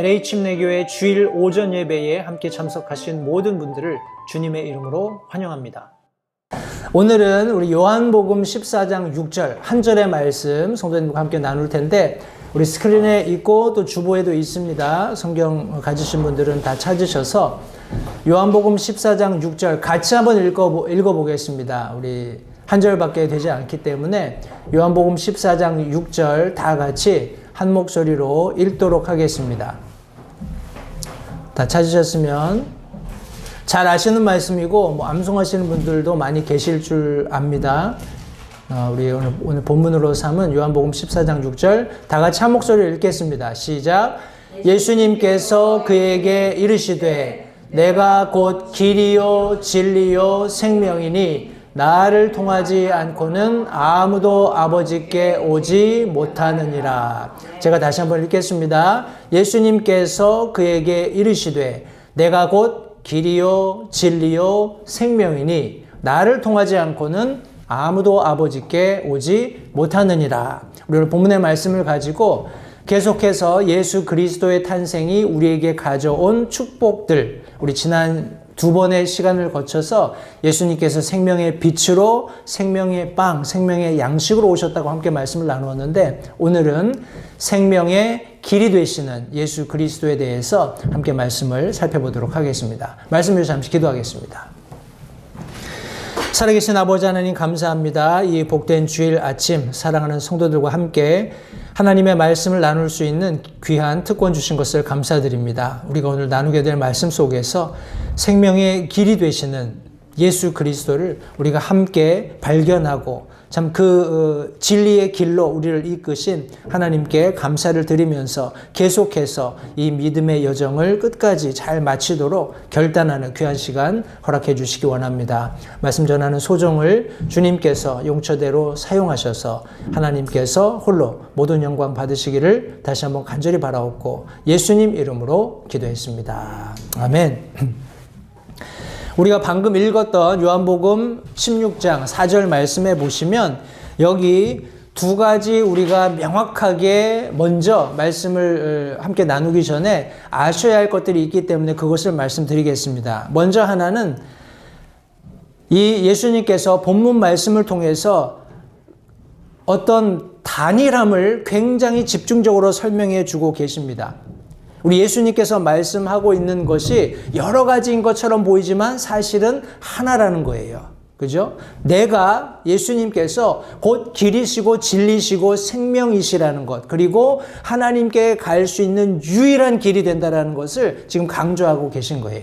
LA 침례교회 주일 오전 예배에 함께 참석하신 모든 분들을 주님의 이름으로 환영합니다. 오늘은 우리 요한복음 14장 6절 한 절의 말씀 성도님과 함께 나눌 텐데, 우리 스크린에 있고 또 주보에도 있습니다. 성경 가지신 분들은 다 찾으셔서 요한복음 14장 6절 같이 한번 읽어보겠습니다. 우리 한 절밖에 되지 않기 때문에 요한복음 14장 6절 다 같이 한 목소리로 읽도록 하겠습니다. 다 찾으셨으면, 잘 아시는 말씀이고 암송하시는 분들도 많이 계실 줄 압니다. 우리 오늘 본문으로 삼은 요한복음 14장 6절 다 같이 한 목소리로 읽겠습니다. 시작. 예수님께서 그에게 이르시되 내가 곧 길이요 진리요 생명이니 나를 통하지 않고는 아무도 아버지께 오지 못하느니라. 제가 다시 한번 읽겠습니다. 예수님께서 그에게 이르시되 내가 곧 길이요 진리요 생명이니 나를 통하지 않고는 아무도 아버지께 오지 못하느니라. 우리 오늘 본문의 말씀을 가지고 계속해서 예수 그리스도의 탄생이 우리에게 가져온 축복들, 우리 지난 두 번의 시간을 거쳐서 예수님께서 생명의 빛으로, 생명의 빵, 생명의 양식으로 오셨다고 함께 말씀을 나누었는데, 오늘은 생명의 길이 되시는 예수 그리스도에 대해서 함께 말씀을 살펴보도록 하겠습니다. 말씀 위해서 잠시 기도하겠습니다. 살아계신 아버지 하나님, 감사합니다. 이 복된 주일 아침 사랑하는 성도들과 함께 하나님의 말씀을 나눌 수 있는 귀한 특권 주신 것을 감사드립니다. 우리가 오늘 나누게 될 말씀 속에서 생명의 길이 되시는 예수 그리스도를 우리가 함께 발견하고 참 그 진리의 길로 우리를 이끄신 하나님께 감사를 드리면서 계속해서 이 믿음의 여정을 끝까지 잘 마치도록 결단하는 귀한 시간 허락해 주시기 원합니다. 말씀 전하는 소정을 주님께서 용처대로 사용하셔서 하나님께서 홀로 모든 영광 받으시기를 다시 한번 간절히 바라옵고 예수님 이름으로 기도했습니다. 아멘. 우리가 방금 읽었던 요한복음 16장 4절 말씀에 보시면 여기 두 가지 우리가 명확하게 먼저 말씀을 함께 나누기 전에 아셔야 할 것들이 있기 때문에 그것을 말씀드리겠습니다. 먼저 하나는 이 예수님께서 본문 말씀을 통해서 어떤 단일함을 굉장히 집중적으로 설명해 주고 계십니다. 우리 예수님께서 말씀하고 있는 것이 여러 가지인 것처럼 보이지만 사실은 하나라는 거예요. 그죠? 내가 예수님께서 곧 길이시고 진리시고 생명이시라는 것, 그리고 하나님께 갈 수 있는 유일한 길이 된다는 것을 지금 강조하고 계신 거예요.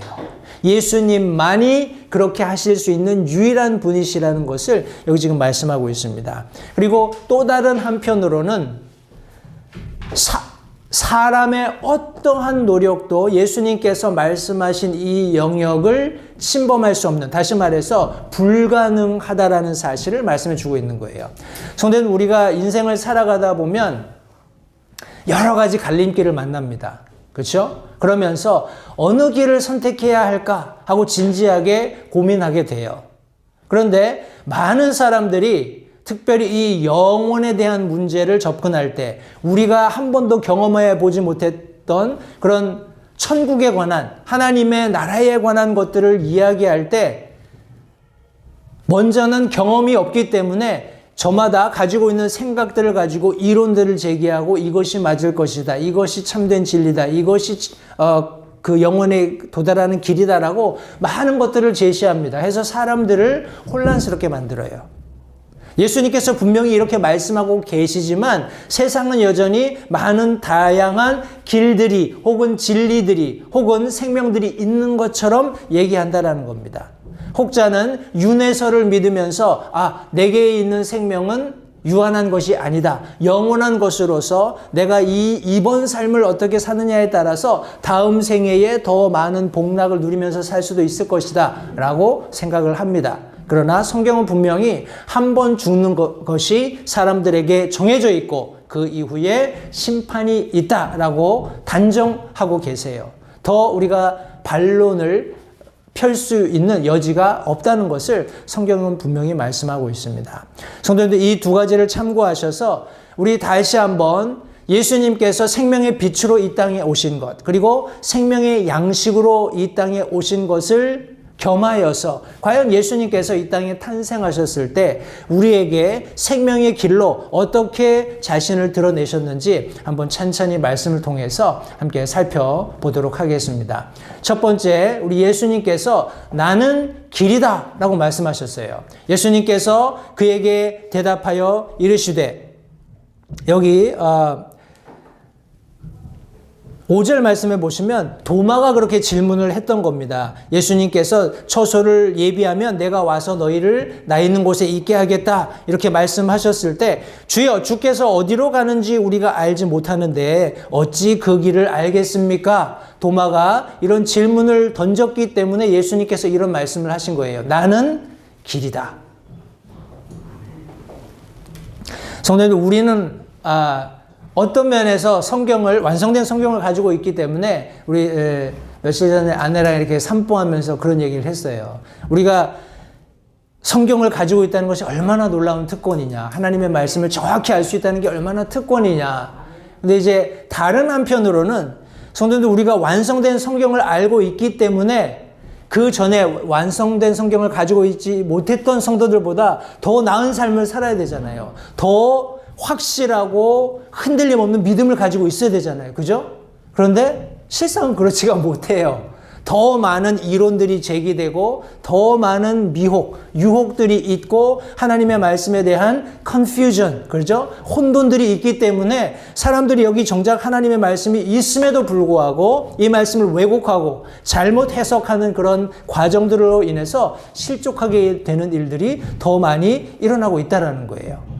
예수님만이 그렇게 하실 수 있는 유일한 분이시라는 것을 여기 지금 말씀하고 있습니다. 그리고 또 다른 한편으로는 사람의 어떠한 노력도 예수님께서 말씀하신 이 영역을 침범할 수 없는, 다시 말해서 불가능하다라는 사실을 말씀해 주고 있는 거예요. 성도는 우리가 인생을 살아가다 보면 여러 가지 갈림길을 만납니다. 그렇죠? 그러면서 어느 길을 선택해야 할까 하고 진지하게 고민하게 돼요. 그런데 많은 사람들이 특별히 이 영혼에 대한 문제를 접근할 때 우리가 한 번도 경험해 보지 못했던 그런 천국에 관한, 하나님의 나라에 관한 것들을 이야기할 때 먼저는 경험이 없기 때문에 저마다 가지고 있는 생각들을 가지고 이론들을 제기하고 이것이 맞을 것이다, 이것이 참된 진리다, 이것이 그 영혼에 도달하는 길이다라고 많은 것들을 제시합니다. 해서 사람들을 혼란스럽게 만들어요. 예수님께서 분명히 이렇게 말씀하고 계시지만 세상은 여전히 많은 다양한 길들이 혹은 진리들이 혹은 생명들이 있는 것처럼 얘기한다라는 겁니다. 혹자는 윤회설을 믿으면서 내게 있는 생명은 유한한 것이 아니다, 영원한 것으로서 내가 이번 삶을 어떻게 사느냐에 따라서 다음 생애에 더 많은 복락을 누리면서 살 수도 있을 것이다 라고 생각을 합니다. 그러나 성경은 분명히 한 번 죽는 것이 사람들에게 정해져 있고 그 이후에 심판이 있다라고 단정하고 계세요. 더 우리가 반론을 펼 수 있는 여지가 없다는 것을 성경은 분명히 말씀하고 있습니다. 성도님들, 이 두 가지를 참고하셔서 우리 다시 한번 예수님께서 생명의 빛으로 이 땅에 오신 것, 그리고 생명의 양식으로 이 땅에 오신 것을 겸하여서 과연 예수님께서 이 땅에 탄생하셨을 때 우리에게 생명의 길로 어떻게 자신을 드러내셨는지 한번 찬찬히 말씀을 통해서 함께 살펴보도록 하겠습니다. 첫 번째, 우리 예수님께서 나는 길이다 라고 말씀하셨어요. 예수님께서 그에게 대답하여 이르시되, 여기 5절 말씀에 보시면 도마가 그렇게 질문을 했던 겁니다. 예수님께서 처소를 예비하면 내가 와서 너희를 나 있는 곳에 있게 하겠다 이렇게 말씀하셨을 때, 주여 주께서 어디로 가는지 우리가 알지 못하는데 어찌 그 길을 알겠습니까? 도마가 이런 질문을 던졌기 때문에 예수님께서 이런 말씀을 하신 거예요. 나는 길이다. 성도님들, 우리는 어떤 면에서 완성된 성경을 가지고 있기 때문에 우리 며칠 전에 아내랑 이렇게 산보하면서 그런 얘기를 했어요. 우리가 성경을 가지고 있다는 것이 얼마나 놀라운 특권이냐. 하나님의 말씀을 정확히 알 수 있다는 게 얼마나 특권이냐. 근데 이제 다른 한편으로는 성도님들, 우리가 완성된 성경을 알고 있기 때문에 그 전에 완성된 성경을 가지고 있지 못했던 성도들보다 더 나은 삶을 살아야 되잖아요. 더 확실하고 흔들림 없는 믿음을 가지고 있어야 되잖아요. 그죠? 그런데 실상은 그렇지가 못해요. 더 많은 이론들이 제기되고 더 많은 유혹들이 있고 하나님의 말씀에 대한 confusion, 그렇죠? 혼돈들이 있기 때문에 사람들이 여기 정작 하나님의 말씀이 있음에도 불구하고 이 말씀을 왜곡하고 잘못 해석하는 그런 과정들로 인해서 실족하게 되는 일들이 더 많이 일어나고 있다는 거예요.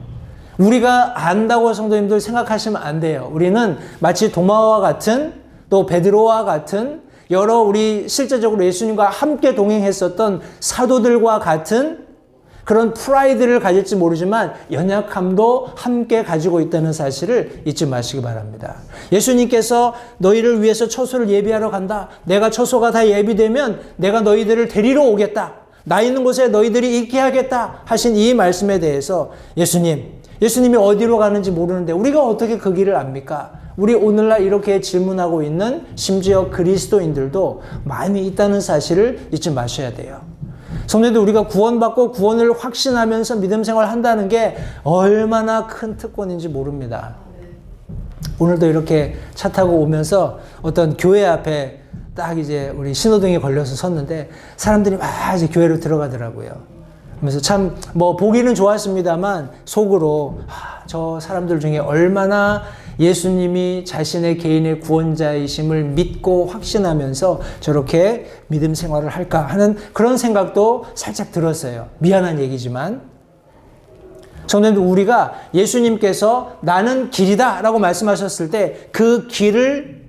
우리가 안다고 성도님들 생각하시면 안 돼요. 우리는 마치 도마와 같은, 또 베드로와 같은, 여러 우리 실제적으로 예수님과 함께 동행했었던 사도들과 같은 그런 프라이드를 가질지 모르지만 연약함도 함께 가지고 있다는 사실을 잊지 마시기 바랍니다. 예수님께서 너희를 위해서 처소를 예비하러 간다. 내가 처소가 다 예비되면 내가 너희들을 데리러 오겠다. 나 있는 곳에 너희들이 있게 하겠다 하신 이 말씀에 대해서 예수님이 어디로 가는지 모르는데 우리가 어떻게 그 길을 압니까? 우리 오늘날 이렇게 질문하고 있는 심지어 그리스도인들도 많이 있다는 사실을 잊지 마셔야 돼요. 성도님들, 우리가 구원받고 구원을 확신하면서 믿음 생활을 한다는 게 얼마나 큰 특권인지 모릅니다. 오늘도 이렇게 차 타고 오면서 어떤 교회 앞에 딱 이제 우리 신호등이 걸려서 섰는데 사람들이 막 이제 교회로 들어가더라고요. 그래서 참 보기는 좋았습니다만 속으로 저 사람들 중에 얼마나 예수님이 자신의 개인의 구원자이심을 믿고 확신하면서 저렇게 믿음 생활을 할까 하는 그런 생각도 살짝 들었어요. 미안한 얘기지만. 성도님들, 우리가 예수님께서 나는 길이다 라고 말씀하셨을 때 그 길을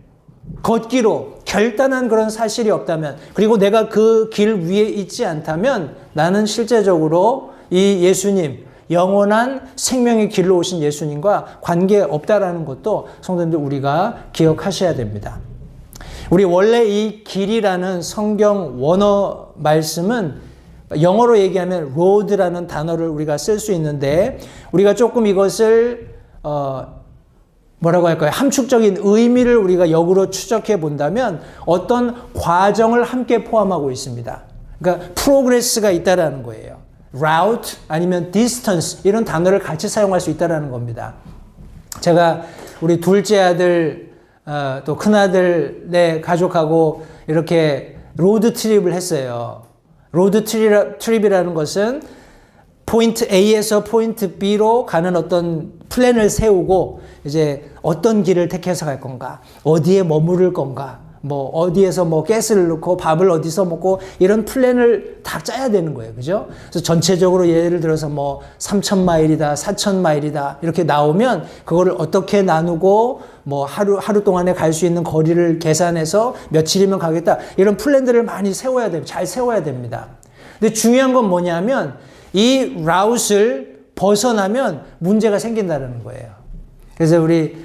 걷기로 결단한 그런 사실이 없다면, 그리고 내가 그 길 위에 있지 않다면 나는 실제적으로 이 예수님, 영원한 생명의 길로 오신 예수님과 관계없다라는 것도 성도님들 우리가 기억하셔야 됩니다. 우리 원래 이 길이라는 성경 원어 말씀은 영어로 얘기하면 road라는 단어를 우리가 쓸 수 있는데, 우리가 조금 이것을 뭐라고 할까요? 함축적인 의미를 우리가 역으로 추적해 본다면 어떤 과정을 함께 포함하고 있습니다. 그러니까 프로그레스가 있다라는 거예요. route 아니면 distance 이런 단어를 같이 사용할 수 있다라는 겁니다. 제가 우리 둘째 아들 또 큰아들의 가족하고 이렇게 로드 트립을 했어요. 로드 트립이라는 것은 포인트 A에서 포인트 B로 가는 어떤 플랜을 세우고 이제 어떤 길을 택해서 갈 건가, 어디에 머무를 건가, 어디에서 가스를 넣고 밥을 어디서 먹고 이런 플랜을 다 짜야 되는 거예요. 그죠? 그래서 전체적으로 예를 들어서 3,000마일이다, 4,000마일이다 이렇게 나오면 그거를 어떻게 나누고 하루 동안에 갈 수 있는 거리를 계산해서 며칠이면 가겠다. 이런 플랜들을 많이 세워야 됩니다. 잘 세워야 됩니다. 근데 중요한 건 뭐냐면 이 라웃을 벗어나면 문제가 생긴다는 거예요. 그래서 우리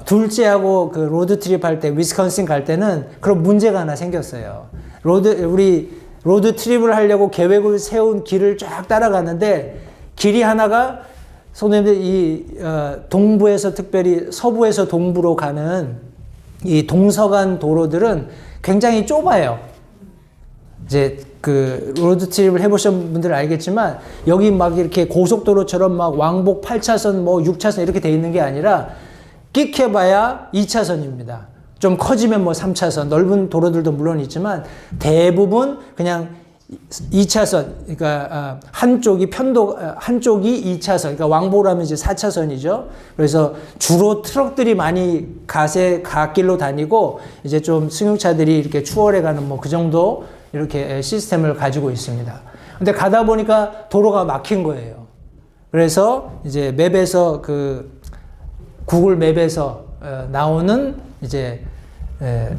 둘째하고 그 로드 트립 할 때 위스콘신 갈 때는 그런 문제가 하나 생겼어요. 우리 로드 트립을 하려고 계획을 세운 길을 쫙 따라가는데 길이 하나가 성도님들 동부에서 특별히 서부에서 동부로 가는 이 동서간 도로들은 굉장히 좁아요. 이제 그 로드트립을 해보신 분들 알겠지만 여기 막 이렇게 고속도로처럼 막 왕복 8차선 뭐 6차선 이렇게 돼 있는 게 아니라 끽해봐야 2차선입니다. 좀 커지면 뭐 3차선, 넓은 도로들도 물론 있지만 대부분 그냥 2차선, 그러니까 한쪽이 2차선, 그러니까 왕복으로 하면 이제 4차선이죠. 그래서 주로 트럭들이 많이 갓길로 다니고 이제 좀 승용차들이 이렇게 추월해 가는 뭐 그 정도 이렇게 시스템을 가지고 있습니다. 근데 가다 보니까 도로가 막힌 거예요. 그래서 이제 맵에서 구글 맵에서 나오는 이제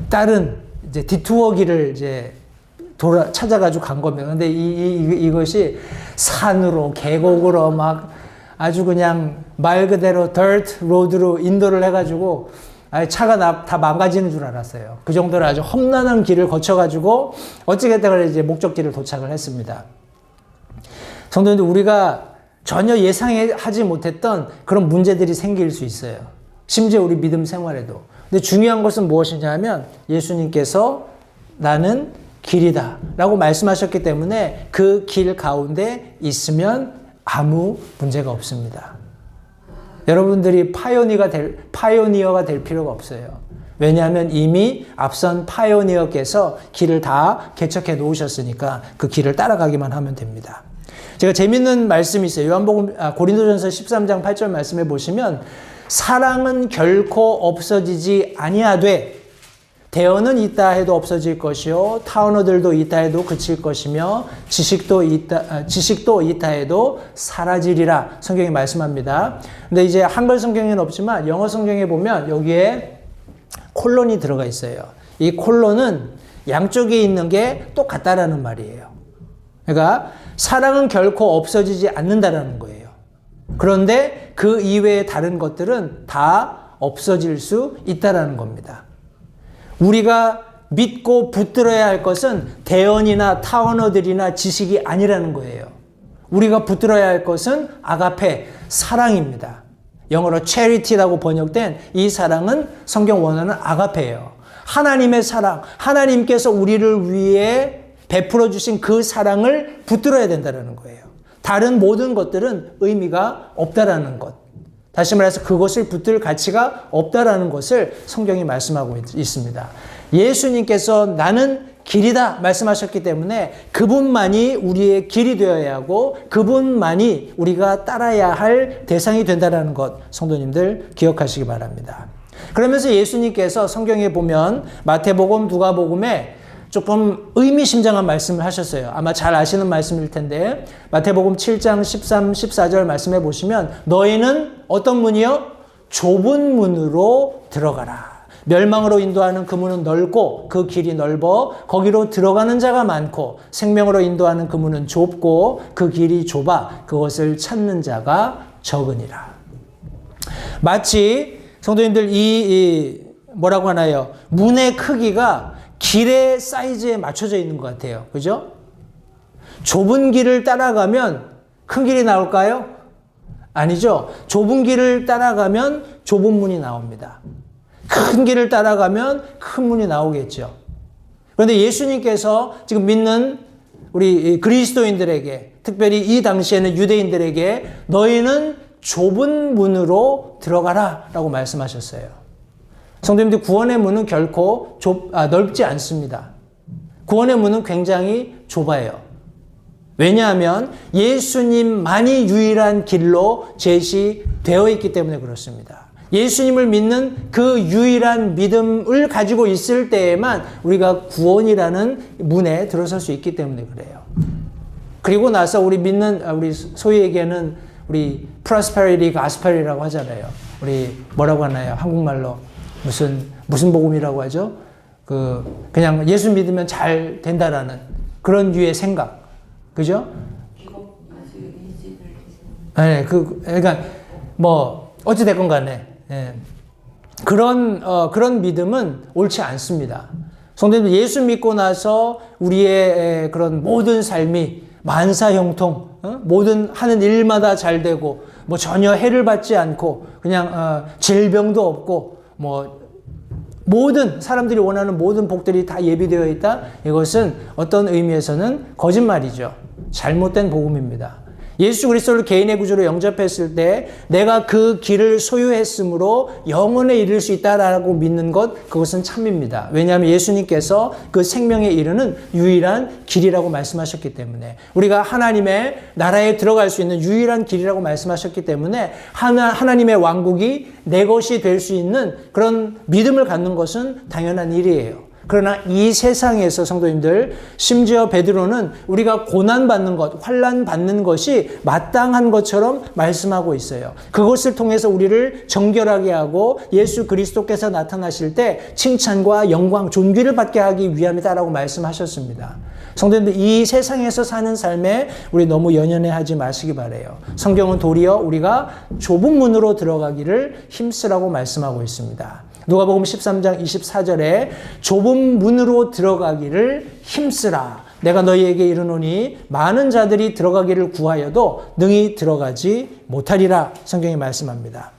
다른 이제 디투어 길을 이제 찾아가지고 간 겁니다. 근데 이것이 산으로, 계곡으로 막 아주 그냥 말 그대로 dirt road로 인도를 해가지고 차가 다 망가지는 줄 알았어요. 그 정도로 아주 험난한 길을 거쳐가지고 어찌됐든 이제 목적지를 도착을 했습니다. 성도님들, 우리가 전혀 예상하지 못했던 그런 문제들이 생길 수 있어요. 심지어 우리 믿음 생활에도. 근데 중요한 것은 무엇이냐 하면 예수님께서 나는 길이다 라고 말씀하셨기 때문에 그 길 가운데 있으면 아무 문제가 없습니다. 여러분들이 파이오니어가 될 필요가 없어요. 왜냐하면 이미 앞선 파이오니어께서 길을 다 개척해 놓으셨으니까 그 길을 따라가기만 하면 됩니다. 제가 재밌는 말씀이 있어요. 고린도전서 13장 8절 말씀해 보시면 사랑은 결코 없어지지 아니하되 대언은 있다 해도 없어질 것이요 타언어들도 있다 해도 그칠 것이며 지식도 있다 해도 사라지리라 성경이 말씀합니다. 근데 이제 한글 성경에는 없지만 영어 성경에 보면 여기에 콜론이 들어가 있어요. 이 콜론은 양쪽에 있는 게 똑같다라는 말이에요. 그러니까 사랑은 결코 없어지지 않는다라는 거예요. 그런데 그 이외의 다른 것들은 다 없어질 수 있다라는 겁니다. 우리가 믿고 붙들어야 할 것은 대언이나 타언어들이나 지식이 아니라는 거예요. 우리가 붙들어야 할 것은 아가페, 사랑입니다. 영어로 charity라고 번역된 이 사랑은 성경 원어는 아가페예요. 하나님의 사랑, 하나님께서 우리를 위해 베풀어 주신 그 사랑을 붙들어야 된다는 거예요. 다른 모든 것들은 의미가 없다라는 것. 다시 말해서 그것을 붙들 가치가 없다라는 것을 성경이 말씀하고 있습니다. 예수님께서 나는 길이다 말씀하셨기 때문에 그분만이 우리의 길이 되어야 하고 그분만이 우리가 따라야 할 대상이 된다는 것 성도님들 기억하시기 바랍니다. 그러면서 예수님께서 성경에 보면 마태복음, 누가복음에 조금 의미심장한 말씀을 하셨어요. 아마 잘 아시는 말씀일 텐데 마태복음 7장 13, 14절 말씀해 보시면 너희는 어떤 문이요? 좁은 문으로 들어가라. 멸망으로 인도하는 그 문은 넓고 그 길이 넓어 거기로 들어가는 자가 많고 생명으로 인도하는 그 문은 좁고 그 길이 좁아 그것을 찾는 자가 적으니라. 마치 성도님들 뭐라고 하나요? 문의 크기가 길의 사이즈에 맞춰져 있는 것 같아요. 그죠? 좁은 길을 따라가면 큰 길이 나올까요? 아니죠. 좁은 길을 따라가면 좁은 문이 나옵니다. 큰 길을 따라가면 큰 문이 나오겠죠. 그런데 예수님께서 지금 믿는 우리 그리스도인들에게, 특별히 이 당시에는 유대인들에게 너희는 좁은 문으로 들어가라 라고 말씀하셨어요. 성도님들, 구원의 문은 결코 넓지 않습니다. 구원의 문은 굉장히 좁아요. 왜냐하면 예수님만이 유일한 길로 제시되어 있기 때문에 그렇습니다. 예수님을 믿는 그 유일한 믿음을 가지고 있을 때에만 우리가 구원이라는 문에 들어설 수 있기 때문에 그래요. 그리고 나서 우리 소위 얘기하는 우리 prosperity gospel이라고 하잖아요. 우리 뭐라고 하나요? 한국말로 무슨 복음이라고 하죠? 그냥 예수 믿으면 잘 된다라는 그런 류의 생각. 그죠? 네, 그러니까 어찌됐건 간에. 예. 그런 믿음은 옳지 않습니다. 성도님들, 예수 믿고 나서 우리의 그런 모든 삶이 만사형통, 모든 하는 일마다 잘 되고, 뭐 전혀 해를 받지 않고 그냥 질병도 없고 뭐 모든 사람들이 원하는 모든 복들이 다 예비되어 있다. 이것은 어떤 의미에서는 거짓말이죠. 잘못된 복음입니다. 예수 그리스도를 개인의 구주로 영접했을 때 내가 그 길을 소유했으므로 영원에 이를 수 있다라고 믿는 것, 그것은 참입니다. 왜냐하면 예수님께서 그 생명에 이르는 유일한 길이라고 말씀하셨기 때문에, 우리가 하나님의 나라에 들어갈 수 있는 유일한 길이라고 말씀하셨기 때문에 하나님의 왕국이 내 것이 될 수 있는 그런 믿음을 갖는 것은 당연한 일이에요. 그러나 이 세상에서 성도님들, 심지어 베드로는 우리가 고난받는 것, 환난받는 것이 마땅한 것처럼 말씀하고 있어요. 그것을 통해서 우리를 정결하게 하고 예수 그리스도께서 나타나실 때 칭찬과 영광, 존귀를 받게 하기 위함이다라고 말씀하셨습니다. 성도님들, 이 세상에서 사는 삶에 우리 너무 연연해하지 마시기 바라요. 성경은 도리어 우리가 좁은 문으로 들어가기를 힘쓰라고 말씀하고 있습니다. 누가복음 13장 24절에 좁은 문으로 들어가기를 힘쓰라. 내가 너희에게 이르노니 많은 자들이 들어가기를 구하여도 능히 들어가지 못하리라. 성경이 말씀합니다.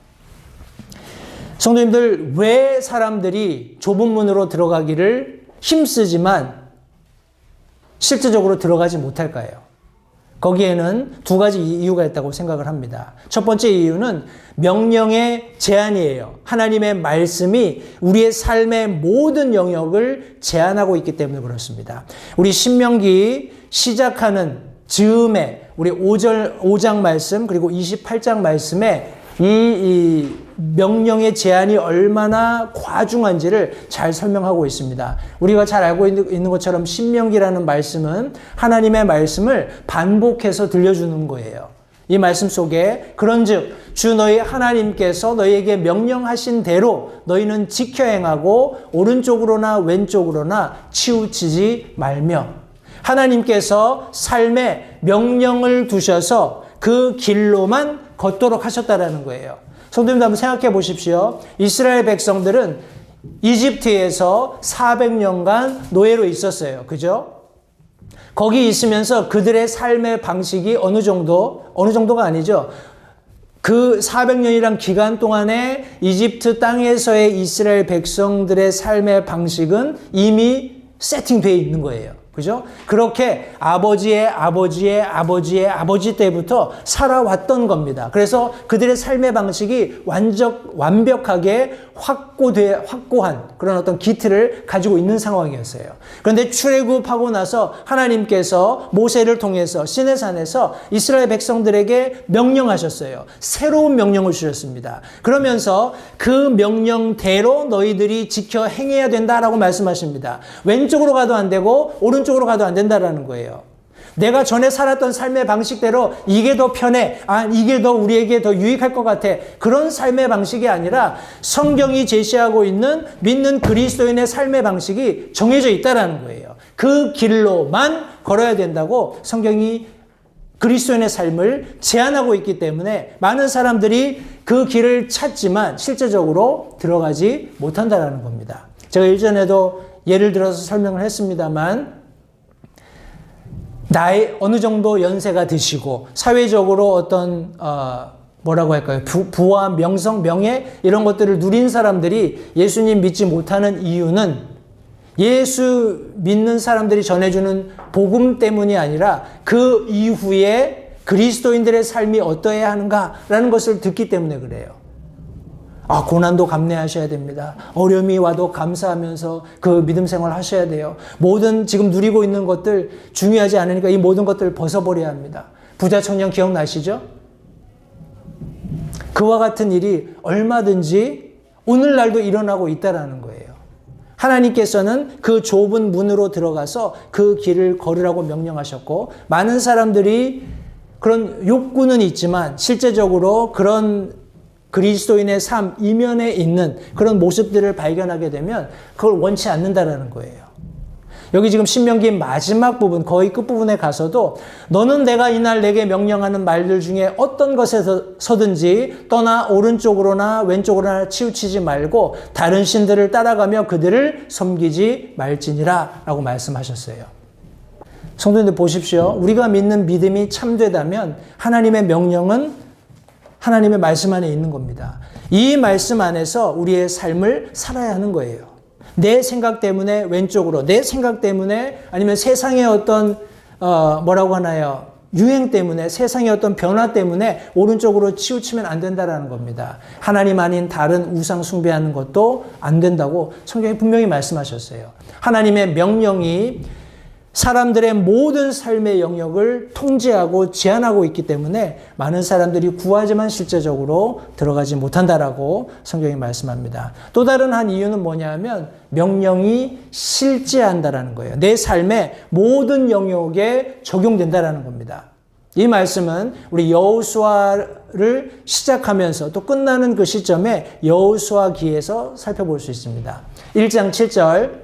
성도님들, 왜 사람들이 좁은 문으로 들어가기를 힘쓰지만 실제적으로 들어가지 못할까요? 거기에는 두 가지 이유가 있다고 생각을 합니다. 첫 번째 이유는 명령의 제한이에요. 하나님의 말씀이 우리의 삶의 모든 영역을 제한하고 있기 때문에 그렇습니다. 우리 신명기 시작하는 즈음에 우리 5장 말씀 그리고 28장 말씀에 이 명령의 제한이 얼마나 과중한지를 잘 설명하고 있습니다. 우리가 잘 알고 있는 것처럼 신명기라는 말씀은 하나님의 말씀을 반복해서 들려주는 거예요. 이 말씀 속에 그런즉 주 너희 하나님께서 너희에게 명령하신 대로 너희는 지켜 행하고 오른쪽으로나 왼쪽으로나 치우치지 말며, 하나님께서 삶에 명령을 두셔서 그 길로만 걷도록 하셨다라는 거예요. 성도님들, 한번 생각해 보십시오. 이스라엘 백성들은 이집트에서 400년간 노예로 있었어요. 그죠? 거기 있으면서 그들의 삶의 방식이 어느 정도가 아니죠. 그 400년이란 기간 동안에 이집트 땅에서의 이스라엘 백성들의 삶의 방식은 이미 세팅되어 있는 거예요. 그죠? 그렇게 아버지의 아버지 때부터 살아왔던 겁니다. 그래서 그들의 삶의 방식이 완벽하게 확고한 그런 어떤 기틀을 가지고 있는 상황이었어요. 그런데 출애굽하고 나서 하나님께서 모세를 통해서 시내산에서 이스라엘 백성들에게 명령하셨어요. 새로운 명령을 주셨습니다. 그러면서 그 명령대로 너희들이 지켜 행해야 된다라고 말씀하십니다. 왼쪽으로 가도 안 되고 오른쪽으로 가도 안 된다라는 거예요. 내가 전에 살았던 삶의 방식대로 이게 더 편해, 이게 더 우리에게 더 유익할 것 같아, 그런 삶의 방식이 아니라 성경이 제시하고 있는 믿는 그리스도인의 삶의 방식이 정해져 있다라는 거예요. 그 길로만 걸어야 된다고 성경이 그리스도인의 삶을 제한하고 있기 때문에 많은 사람들이 그 길을 찾지만 실제적으로 들어가지 못한다라는 겁니다. 제가 일전에도 예를 들어서 설명을 했습니다만, 어느 정도 연세가 드시고 사회적으로 어떤 뭐라고 할까요? 부와 명성, 명예 이런 것들을 누린 사람들이 예수님 믿지 못하는 이유는 예수 믿는 사람들이 전해주는 복음 때문이 아니라 그 이후에 그리스도인들의 삶이 어떠해야 하는가라는 것을 듣기 때문에 그래요. 고난도 감내하셔야 됩니다. 어려움이 와도 감사하면서 그 믿음 생활 하셔야 돼요. 모든 지금 누리고 있는 것들 중요하지 않으니까 이 모든 것들을 벗어버려야 합니다. 부자 청년 기억나시죠? 그와 같은 일이 얼마든지 오늘날도 일어나고 있다라는 거예요. 하나님께서는 그 좁은 문으로 들어가서 그 길을 걸으라고 명령하셨고, 많은 사람들이 그런 욕구는 있지만 실제적으로 그런 그리스도인의 삶 이면에 있는 그런 모습들을 발견하게 되면 그걸 원치 않는다라는 거예요. 여기 지금 신명기 마지막 부분, 거의 끝부분에 가서도 너는 내가 이날 내게 명령하는 말들 중에 어떤 것에서든지 떠나 오른쪽으로나 왼쪽으로나 치우치지 말고 다른 신들을 따라가며 그들을 섬기지 말지니라 라고 말씀하셨어요. 성도님들 보십시오. 우리가 믿는 믿음이 참되다면 하나님의 명령은 하나님의 말씀 안에 있는 겁니다. 이 말씀 안에서 우리의 삶을 살아야 하는 거예요. 내 생각 때문에 왼쪽으로, 내 생각 때문에 아니면 세상의 어떤 뭐라고 하나요? 유행 때문에, 세상의 어떤 변화 때문에 오른쪽으로 치우치면 안 된다라는 겁니다. 하나님 아닌 다른 우상 숭배하는 것도 안 된다고 성경이 분명히 말씀하셨어요. 하나님의 명령이 사람들의 모든 삶의 영역을 통제하고 제한하고 있기 때문에 많은 사람들이 구하지만 실제적으로 들어가지 못한다라고 성경이 말씀합니다. 또 다른 한 이유는 뭐냐면 명령이 실제한다라는 거예요. 내 삶의 모든 영역에 적용된다라는 겁니다. 이 말씀은 우리 여호수아를 시작하면서 또 끝나는 그 시점에 여호수아기에서 살펴볼 수 있습니다. 1장 7절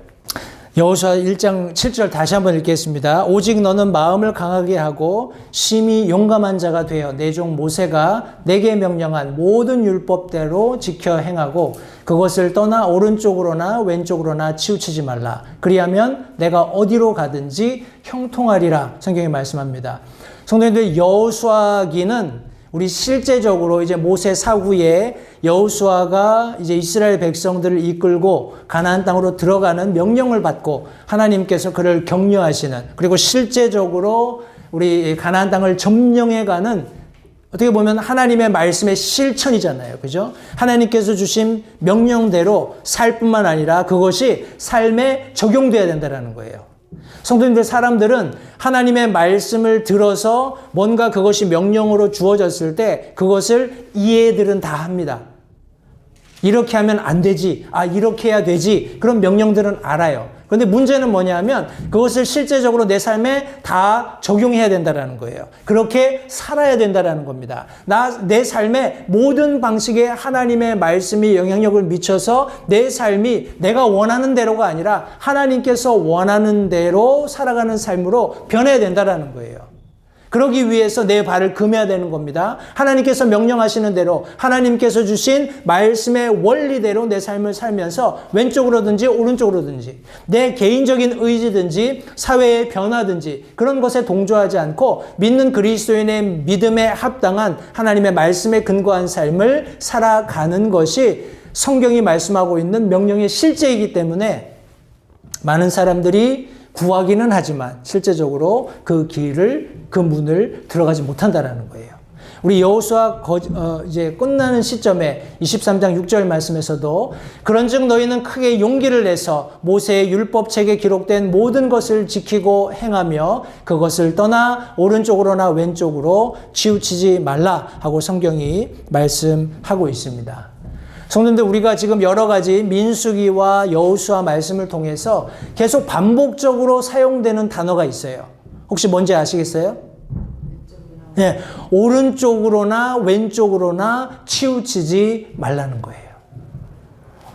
여호수아 1장 7절 다시 한번 읽겠습니다. 오직 너는 마음을 강하게 하고 심히 용감한 자가 되어 내 종 모세가 내게 명령한 모든 율법대로 지켜 행하고 그것을 떠나 오른쪽으로나 왼쪽으로나 치우치지 말라. 그리하면 내가 어디로 가든지 형통하리라. 성경이 말씀합니다. 성도님들, 여호수아기는 우리 실제적으로 이제 모세 사후에 여호수아가 이제 이스라엘 백성들을 이끌고 가나안 땅으로 들어가는 명령을 받고 하나님께서 그를 격려하시는, 그리고 실제적으로 우리 가나안 땅을 점령해가는, 어떻게 보면 하나님의 말씀의 실천이잖아요. 그죠? 하나님께서 주신 명령대로 살 뿐만 아니라 그것이 삶에 적용돼야 된다는 거예요. 성도님들, 사람들은 하나님의 말씀을 들어서 뭔가 그것이 명령으로 주어졌을 때 그것을 이해들은 다 합니다. 이렇게 하면 안 되지, 이렇게 해야 되지, 그런 명령들은 알아요. 그런데 문제는 뭐냐면 그것을 실제적으로 내 삶에 다 적용해야 된다는 거예요. 그렇게 살아야 된다는 겁니다. 내 삶의 모든 방식에 하나님의 말씀이 영향력을 미쳐서 내 삶이 내가 원하는 대로가 아니라 하나님께서 원하는 대로 살아가는 삶으로 변해야 된다는 거예요. 그러기 위해서 내 발을 금해야 되는 겁니다. 하나님께서 명령하시는 대로, 하나님께서 주신 말씀의 원리대로 내 삶을 살면서 왼쪽으로든지 오른쪽으로든지 내 개인적인 의지든지 사회의 변화든지 그런 것에 동조하지 않고 믿는 그리스도인의 믿음에 합당한 하나님의 말씀에 근거한 삶을 살아가는 것이 성경이 말씀하고 있는 명령의 실제이기 때문에 많은 사람들이 구하기는 하지만 실제적으로 그 문을 들어가지 못한다라는 거예요. 우리 여호수아 이제 끝나는 시점에 23장 6절 말씀에서도 그런즉 너희는 크게 용기를 내서 모세의 율법책에 기록된 모든 것을 지키고 행하며 그것을 떠나 오른쪽으로나 왼쪽으로 치우치지 말라 하고 성경이 말씀하고 있습니다. 성도님들, 우리가 지금 여러 가지 민수기와 여호수아 말씀을 통해서 계속 반복적으로 사용되는 단어가 있어요. 혹시 뭔지 아시겠어요? 네, 오른쪽으로나 왼쪽으로나 치우치지 말라는 거예요.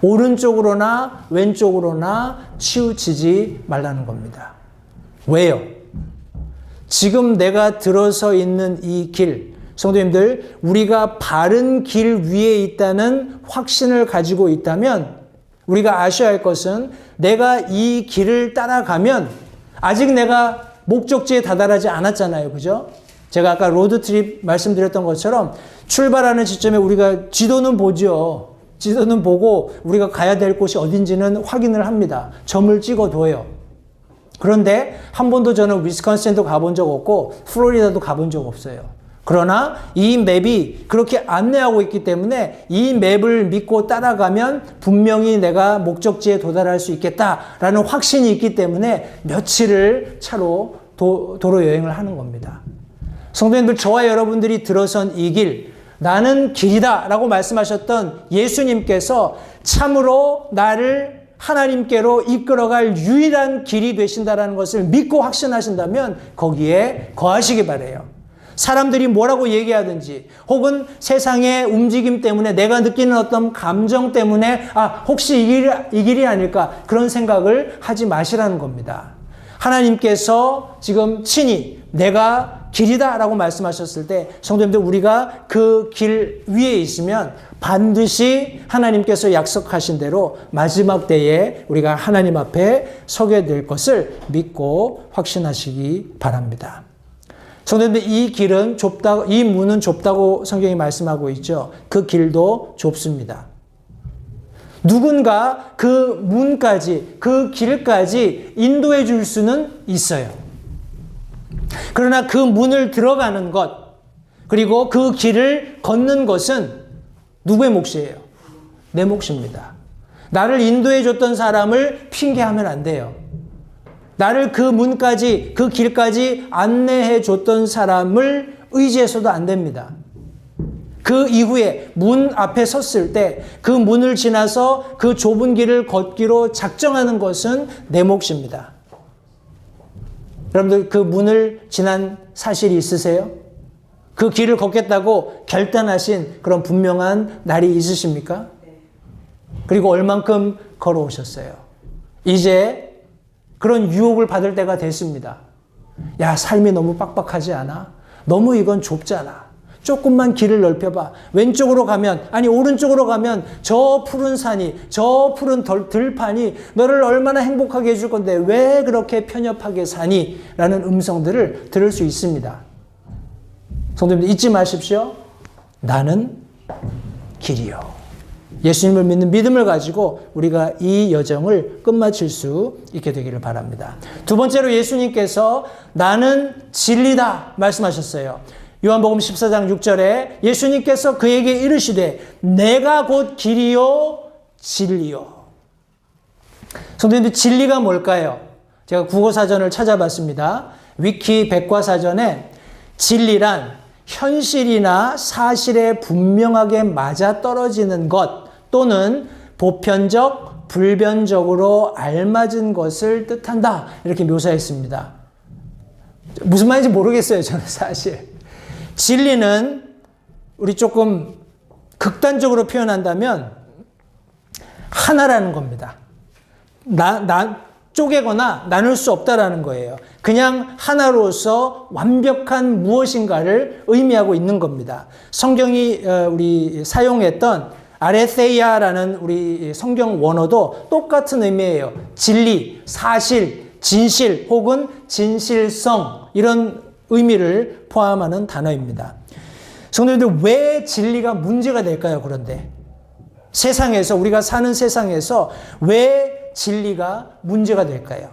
오른쪽으로나 왼쪽으로나 치우치지 말라는 겁니다. 왜요? 지금 내가 들어서 있는 이 길, 성도님들, 우리가 바른 길 위에 있다는 확신을 가지고 있다면 우리가 아셔야 할 것은 내가 이 길을 따라가면 아직 내가 목적지에 다다르지 않았잖아요. 그죠? 제가 아까 로드트립 말씀드렸던 것처럼 출발하는 시점에 우리가 지도는 보죠. 지도는 보고 우리가 가야 될 곳이 어딘지는 확인을 합니다. 점을 찍어둬요. 그런데 한 번도 저는 위스콘신도 가본 적 없고 플로리다도 가본 적 없어요. 그러나 이 맵이 그렇게 안내하고 있기 때문에 이 맵을 믿고 따라가면 분명히 내가 목적지에 도달할 수 있겠다라는 확신이 있기 때문에 며칠을 차로 도로 여행을 하는 겁니다. 성도님들, 저와 여러분들이 들어선 이 길, 나는 길이다 라고 말씀하셨던 예수님께서 참으로 나를 하나님께로 이끌어갈 유일한 길이 되신다는 것을 믿고 확신하신다면 거기에 거하시기 바라요. 사람들이 뭐라고 얘기하든지 혹은 세상의 움직임 때문에 내가 느끼는 어떤 감정 때문에 혹시 이 길이 아닐까 그런 생각을 하지 마시라는 겁니다. 하나님께서 지금 친히 내가 길이다 라고 말씀하셨을 때 성도님들, 우리가 그 길 위에 있으면 반드시 하나님께서 약속하신 대로 마지막 때에 우리가 하나님 앞에 서게 될 것을 믿고 확신하시기 바랍니다. 성도님들, 이 길은 좁다, 이 문은 좁다고 성경이 말씀하고 있죠. 그 길도 좁습니다. 누군가 그 문까지, 그 길까지 인도해 줄 수는 있어요. 그러나 그 문을 들어가는 것, 그리고 그 길을 걷는 것은 누구의 몫이에요? 내 몫입니다. 나를 인도해 줬던 사람을 핑계하면 안 돼요. 나를 그 문까지, 그 길까지 안내해 줬던 사람을 의지해서도 안 됩니다. 그 이후에 문 앞에 섰을 때 그 문을 지나서 그 좁은 길을 걷기로 작정하는 것은 내 몫입니다. 여러분들, 그 문을 지난 사실이 있으세요? 그 길을 걷겠다고 결단하신 그런 분명한 날이 있으십니까? 그리고 얼만큼 걸어오셨어요? 이제 그런 유혹을 받을 때가 됐습니다. 야, 삶이 너무 빡빡하지 않아? 너무 이건 좁잖아. 조금만 길을 넓혀봐. 왼쪽으로 가면, 아니 오른쪽으로 가면 저 푸른 산이, 저 푸른 들판이 너를 얼마나 행복하게 해줄 건데 왜 그렇게 편협하게 사니? 라는 음성들을 들을 수 있습니다. 성도님들, 잊지 마십시오. 나는 길이요. 예수님을 믿는 믿음을 가지고 우리가 이 여정을 끝마칠 수 있게 되기를 바랍니다. 두 번째로 예수님께서 나는 진리다 말씀하셨어요. 요한복음 14장 6절에 예수님께서 그에게 이르시되 내가 곧 길이요 진리요. 성도님들, 진리가 뭘까요? 제가 국어사전을 찾아봤습니다. 위키 백과사전에 진리란 현실이나 사실에 분명하게 맞아떨어지는 것 또는 보편적, 불변적으로 알맞은 것을 뜻한다. 이렇게 묘사했습니다. 무슨 말인지 모르겠어요, 저는 사실. 진리는 우리 조금 극단적으로 표현한다면 하나라는 겁니다. 쪼개거나 나눌 수 없다라는 거예요. 그냥 하나로서 완벽한 무엇인가를 의미하고 있는 겁니다. 성경이 우리 사용했던 아레세이아라는 우리 성경 원어도 똑같은 의미예요. 진리, 사실, 진실 혹은 진실성, 이런 의미를 포함하는 단어입니다. 성도님들, 왜 진리가 문제가 될까요? 그런데 세상에서, 우리가 사는 세상에서 왜 진리가 문제가 될까요?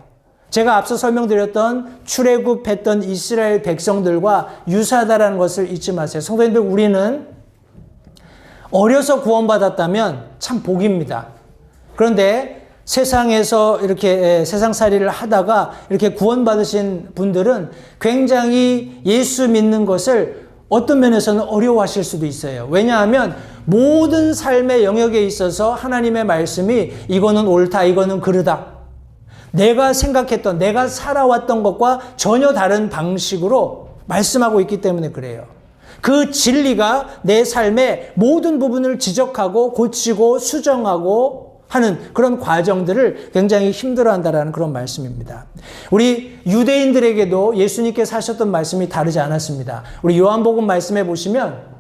제가 앞서 설명드렸던 출애굽했던 이스라엘 백성들과 유사하다는 것을 잊지 마세요. 성도님들, 우리는 어려서 구원받았다면 참 복입니다. 그런데 세상에서 이렇게 세상살이를 하다가 이렇게 구원받으신 분들은 굉장히 예수 믿는 것을 어떤 면에서는 어려워하실 수도 있어요. 왜냐하면 모든 삶의 영역에 있어서 하나님의 말씀이 이거는 옳다, 이거는 그르다, 내가 생각했던, 내가 살아왔던 것과 전혀 다른 방식으로 말씀하고 있기 때문에 그래요. 그 진리가 내 삶의 모든 부분을 지적하고 고치고 수정하고 하는 그런 과정들을 굉장히 힘들어한다라는 그런 말씀입니다. 우리 유대인들에게도 예수님께서 하셨던 말씀이 다르지 않았습니다. 우리 요한복음 말씀해 보시면,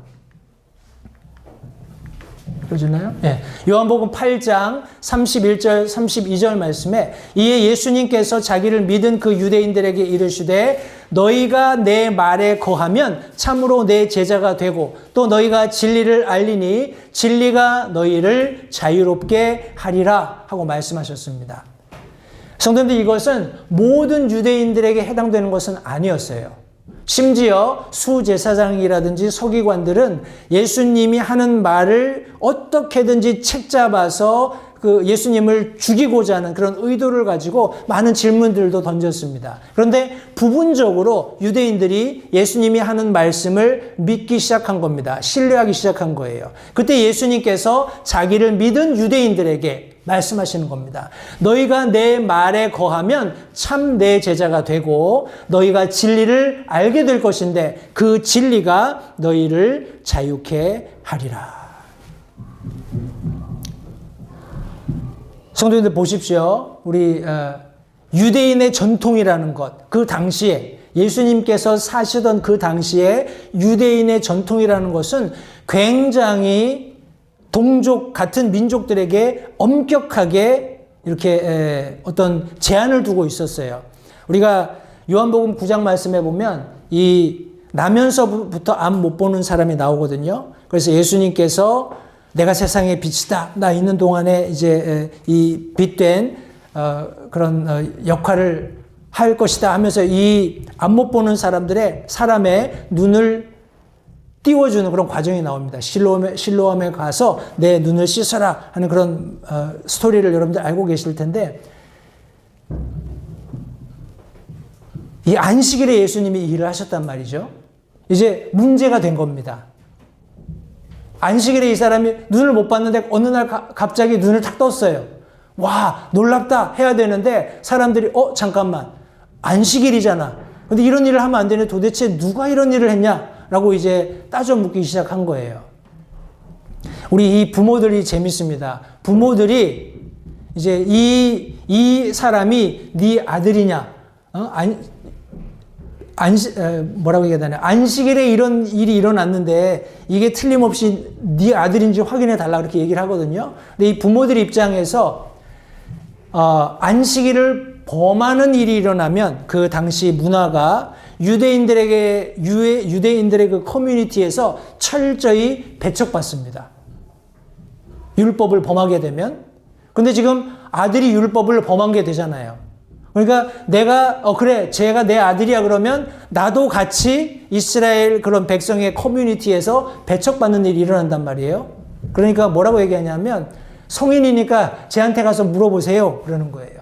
읽어주나요? 네. 요한복음 8장 31절 32절 말씀에 이에 예수님께서 자기를 믿은 그 유대인들에게 이르시되 너희가 내 말에 거하면 참으로 내 제자가 되고 또 너희가 진리를 알리니 진리가 너희를 자유롭게 하리라 하고 말씀하셨습니다. 성도님들, 이것은 모든 유대인들에게 해당되는 것은 아니었어요. 심지어 수제사장이라든지 서기관들은 예수님이 하는 말을 어떻게든지 책잡아서 그 예수님을 죽이고자 하는 그런 의도를 가지고 많은 질문들도 던졌습니다. 그런데 부분적으로 유대인들이 예수님이 하는 말씀을 믿기 시작한 겁니다. 신뢰하기 시작한 거예요. 그때 예수님께서 자기를 믿은 유대인들에게 말씀하시는 겁니다. 너희가 내 말에 거하면 참 내 제자가 되고 너희가 진리를 알게 될 것인데 그 진리가 너희를 자유케 하리라. 성도님들 보십시오. 우리 유대인의 전통이라는 것, 그 당시에 예수님께서 사시던 그 당시에 유대인의 전통이라는 것은 굉장히 동족 같은 민족들에게 엄격하게 이렇게 어떤 제한을 두고 있었어요. 우리가 요한복음 9장 말씀해 보면 이 나면서부터 앞 못 보는 사람이 나오거든요. 그래서 예수님께서 내가 세상의 빛이다. 나 있는 동안에 이제 이 빛된 그런 역할을 할 것이다 하면서 이 앞 못 보는 사람의 눈을 띄워주는 그런 과정이 나옵니다. 실로암에 가서 내 눈을 씻어라 하는 그런 스토리를 여러분들 알고 계실 텐데, 이 안식일에 예수님이 일을 하셨단 말이죠. 이제 문제가 된 겁니다. 안식일에 이 사람이 눈을 못 봤는데 어느 날 갑자기 눈을 탁 떴어요. 와, 놀랍다 해야 되는데 사람들이 잠깐만, 안식일이잖아. 근데 이런 일을 하면 안 되네. 도대체 누가 이런 일을 했냐? 라고 이제 따져 묻기 시작한 거예요. 우리 이 부모들이 재밌습니다. 부모들이 이제 이 사람이 네 아들이냐? 뭐라고 얘기해야 되나? 안식일에 이런 일이 일어났는데 이게 틀림없이 네 아들인지 확인해 달라 그렇게 얘기를 하거든요. 근데 이 부모들 입장에서 안식일을 범하는 일이 일어나면 그 당시 문화가 유대인들의 그 커뮤니티에서 철저히 배척받습니다. 율법을 범하게 되면. 근데 지금 아들이 율법을 범한 게 되잖아요. 그러니까 내가 그래 쟤가 내 아들이야 그러면 나도 같이 이스라엘 그런 백성의 커뮤니티에서 배척받는 일이 일어난단 말이에요. 그러니까 뭐라고 얘기하냐면 성인이니까 쟤한테 가서 물어보세요 그러는 거예요.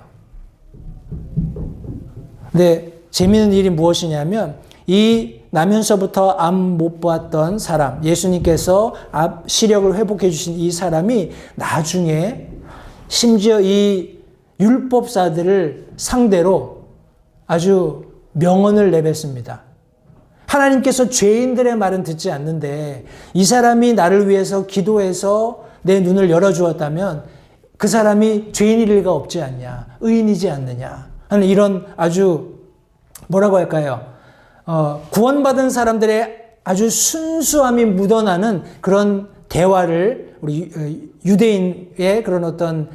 근데 재미있는 일이 무엇이냐면 이 나면서부터 앞 못 봤던 사람, 예수님께서 앞 시력을 회복해 주신 이 사람이 나중에 심지어 이 율법사들을 상대로 아주 명언을 내뱉습니다. 하나님께서 죄인들의 말은 듣지 않는데 이 사람이 나를 위해서 기도해서 내 눈을 열어주었다면 그 사람이 죄인일 리가 없지 않냐, 의인이지 않느냐 하는 이런 아주 뭐라고 할까요? 구원받은 사람들의 아주 순수함이 묻어나는 그런 대화를 우리 유대인의 그런 어떤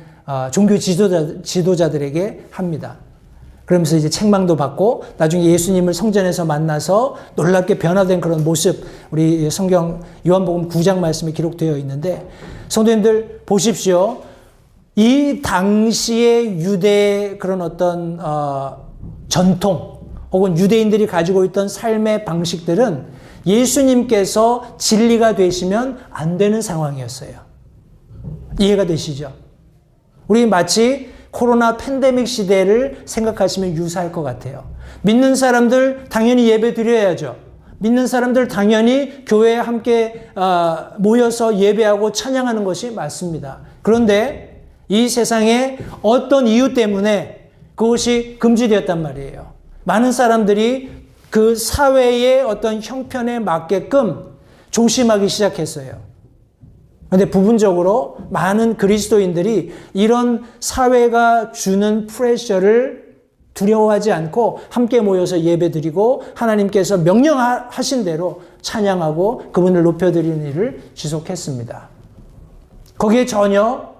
종교 지도자들에게 합니다. 그러면서 이제 책망도 받고 나중에 예수님을 성전에서 만나서 놀랍게 변화된 그런 모습, 우리 성경 요한복음 9장 말씀에 기록되어 있는데, 성도님들 보십시오. 이 당시의 유대의 그런 어떤 전통 혹은 유대인들이 가지고 있던 삶의 방식들은 예수님께서 진리가 되시면 안 되는 상황이었어요. 이해가 되시죠? 우리 마치 코로나 팬데믹 시대를 생각하시면 유사할 것 같아요. 믿는 사람들 당연히 예배 드려야죠. 믿는 사람들 당연히 교회에 함께 모여서 예배하고 찬양하는 것이 맞습니다. 그런데 이 세상에 어떤 이유 때문에 그것이 금지되었단 말이에요. 많은 사람들이 그 사회의 어떤 형편에 맞게끔 조심하기 시작했어요. 그런데 부분적으로 많은 그리스도인들이 이런 사회가 주는 프레셔를 두려워하지 않고 함께 모여서 예배드리고 하나님께서 명령하신 대로 찬양하고 그분을 높여드리는 일을 지속했습니다. 거기에 전혀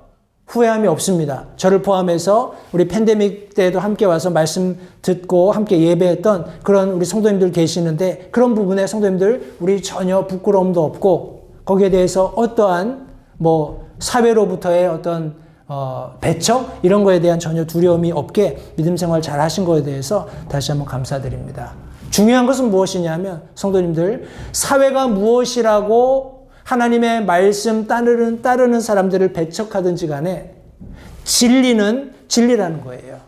후회함이 없습니다. 저를 포함해서 우리 팬데믹 때도 함께 와서 말씀 듣고 함께 예배했던 그런 우리 성도님들 계시는데, 그런 부분에 성도님들 우리 전혀 부끄러움도 없고 거기에 대해서 어떠한 사회로부터의 어떤 배척 이런 거에 대한 전혀 두려움이 없게 믿음 생활 잘 하신 거에 대해서 다시 한번 감사드립니다. 중요한 것은 무엇이냐면 성도님들, 사회가 무엇이라고 하나님의 말씀 따르는 사람들을 배척하든지 간에 진리는 진리라는 거예요.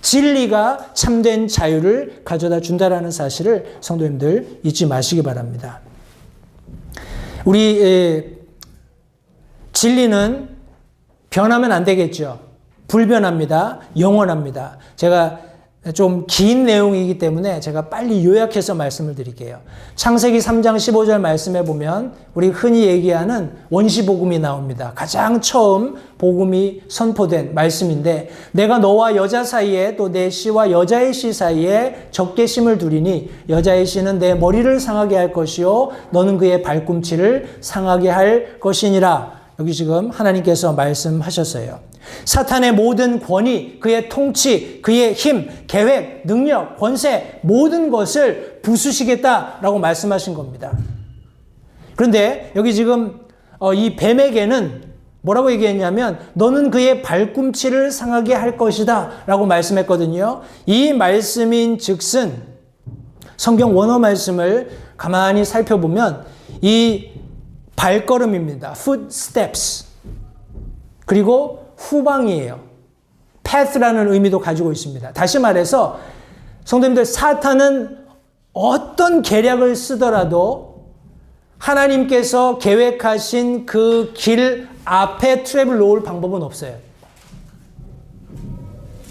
진리가 참된 자유를 가져다 준다라는 사실을 성도님들 잊지 마시기 바랍니다. 우리 진리는 변하면 안 되겠죠. 불변합니다. 영원합니다. 제가 좀 긴 내용이기 때문에 제가 빨리 요약해서 말씀을 드릴게요. 창세기 3장 15절 말씀에 보면 우리 흔히 얘기하는 원시복음이 나옵니다. 가장 처음 복음이 선포된 말씀인데, 내가 너와 여자 사이에 또 내 씨와 여자의 씨 사이에 적개심을 두리니 여자의 씨는 내 머리를 상하게 할 것이요 너는 그의 발꿈치를 상하게 할 것이니라. 여기 지금 하나님께서 말씀하셨어요. 사탄의 모든 권위, 그의 통치, 그의 힘, 계획, 능력, 권세, 모든 것을 부수시겠다라고 말씀하신 겁니다. 그런데 여기 지금 이 뱀에게는 뭐라고 얘기했냐면 너는 그의 발꿈치를 상하게 할 것이다 라고 말씀했거든요. 이 말씀인 즉슨 성경 원어 말씀을 가만히 살펴보면 이 발걸음입니다. footsteps. 그리고 후방이에요. path라는 의미도 가지고 있습니다. 다시 말해서 성도님들, 사탄은 어떤 계략을 쓰더라도 하나님께서 계획하신 그 길 앞에 트랩을 놓을 방법은 없어요.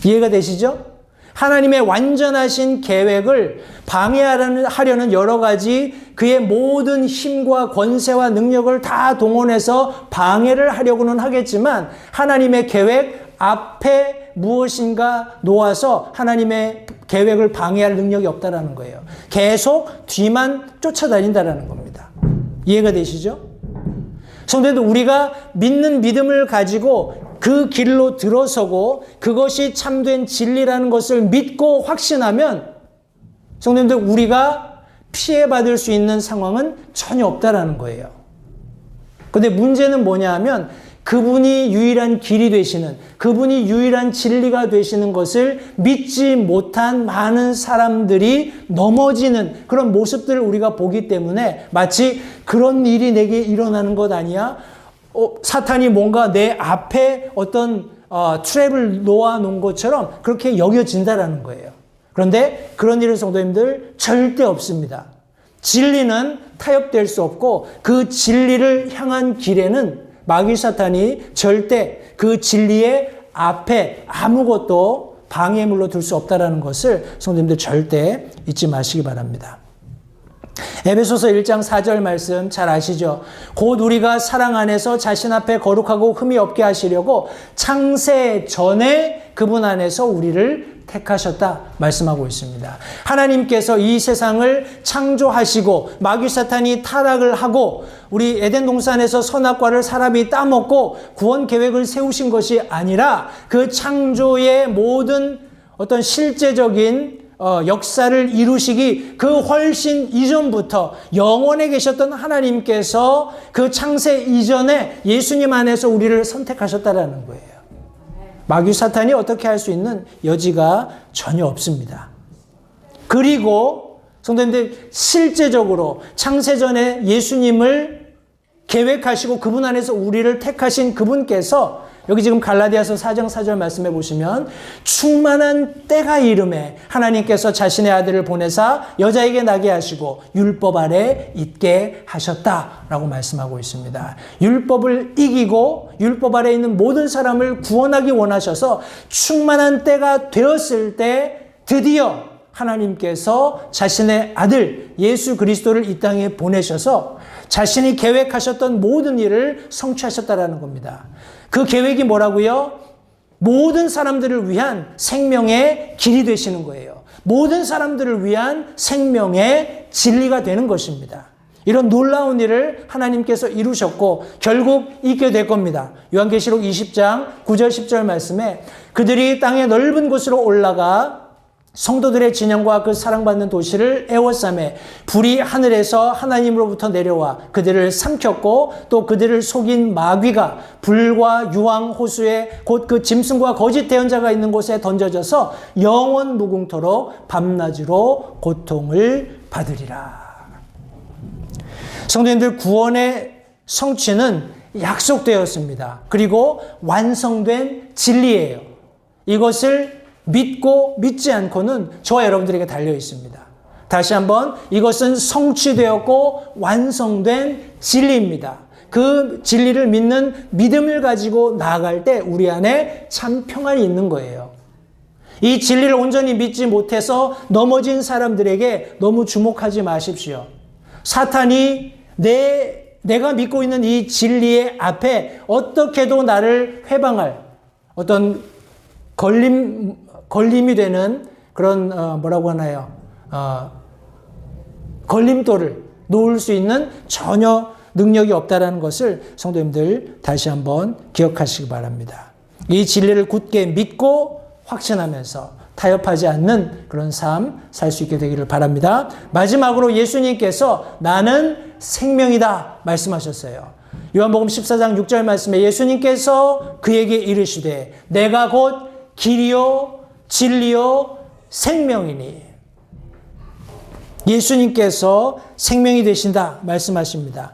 이해가 되시죠? 하나님의 완전하신 계획을 방해하려는 여러 가지 그의 모든 힘과 권세와 능력을 다 동원해서 방해를 하려고는 하겠지만 하나님의 계획 앞에 무엇인가 놓아서 하나님의 계획을 방해할 능력이 없다라는 거예요. 계속 뒤만 쫓아다닌다라는 겁니다. 이해가 되시죠? 성도님들, 우리가 믿는 믿음을 가지고 그 길로 들어서고 그것이 참된 진리라는 것을 믿고 확신하면 성도님들, 우리가 피해받을 수 있는 상황은 전혀 없다라는 거예요. 그런데 문제는 뭐냐 하면 그분이 유일한 길이 되시는, 그분이 유일한 진리가 되시는 것을 믿지 못한 많은 사람들이 넘어지는 그런 모습들을 우리가 보기 때문에 마치 그런 일이 내게 일어나는 것 아니야? 사탄이 뭔가 내 앞에 어떤 트랩을 놓아놓은 것처럼 그렇게 여겨진다라는 거예요. 그런데 그런 일은 성도님들 절대 없습니다. 진리는 타협될 수 없고 그 진리를 향한 길에는 마귀 사탄이 절대 그 진리의 앞에 아무것도 방해물로 둘 수 없다는 것을 성도님들 절대 잊지 마시기 바랍니다. 에베소서 1장 4절 말씀 잘 아시죠? 곧 우리가 사랑 안에서 자신 앞에 거룩하고 흠이 없게 하시려고 창세 전에 그분 안에서 우리를 택하셨다 말씀하고 있습니다. 하나님께서 이 세상을 창조하시고 마귀 사탄이 타락을 하고 우리 에덴 동산에서 선악과를 사람이 따먹고 구원 계획을 세우신 것이 아니라 그 창조의 모든 어떤 실제적인 역사를 이루시기 그 훨씬 이전부터 영원에 계셨던 하나님께서 그 창세 이전에 예수님 안에서 우리를 선택하셨다라는 거예요. 마귀 사탄이 어떻게 할 수 있는 여지가 전혀 없습니다. 그리고 성도님들, 실제적으로 창세전에 예수님을 계획하시고 그분 안에서 우리를 택하신 그분께서 여기 지금 갈라디아서 4장 4절 말씀해 보시면 충만한 때가 이름에 하나님께서 자신의 아들을 보내사 여자에게 나게 하시고 율법 아래 있게 하셨다라고 말씀하고 있습니다. 율법을 이기고 율법 아래 있는 모든 사람을 구원하기 원하셔서 충만한 때가 되었을 때 드디어 하나님께서 자신의 아들 예수 그리스도를 이 땅에 보내셔서 자신이 계획하셨던 모든 일을 성취하셨다라는 겁니다. 그 계획이 뭐라고요? 모든 사람들을 위한 생명의 길이 되시는 거예요. 모든 사람들을 위한 생명의 진리가 되는 것입니다. 이런 놀라운 일을 하나님께서 이루셨고 결국 있게 될 겁니다. 요한계시록 20장 9절 10절 말씀에 그들이 땅의 넓은 곳으로 올라가 성도들의 진영과 그 사랑받는 도시를 에워싸매 불이 하늘에서 하나님으로부터 내려와 그들을 삼켰고 또 그들을 속인 마귀가 불과 유황 호수에 곧 그 짐승과 거짓 대언자가 있는 곳에 던져져서 영원 무궁토록 밤낮으로 고통을 받으리라. 성도님들, 구원의 성취는 약속되었습니다. 그리고 완성된 진리예요. 이것을 믿고 믿지 않고는 저와 여러분들에게 달려 있습니다. 다시 한번, 이것은 성취되었고 완성된 진리입니다. 그 진리를 믿는 믿음을 가지고 나아갈 때 우리 안에 참 평안이 있는 거예요. 이 진리를 온전히 믿지 못해서 넘어진 사람들에게 너무 주목하지 마십시오. 사탄이 내가 믿고 있는 이 진리의 앞에 어떻게도 나를 회방할 어떤 걸림이 되는 그런 뭐라고 하나요? 걸림돌을 놓을 수 있는 전혀 능력이 없다라는 것을 성도님들 다시 한번 기억하시기 바랍니다. 이 진리를 굳게 믿고 확신하면서 타협하지 않는 그런 삶 살 수 있게 되기를 바랍니다. 마지막으로 예수님께서 나는 생명이다 말씀하셨어요. 요한복음 14장 6절 말씀에 예수님께서 그에게 이르시되 내가 곧 길이요 진리요 생명이니. 예수님께서 생명이 되신다 말씀하십니다.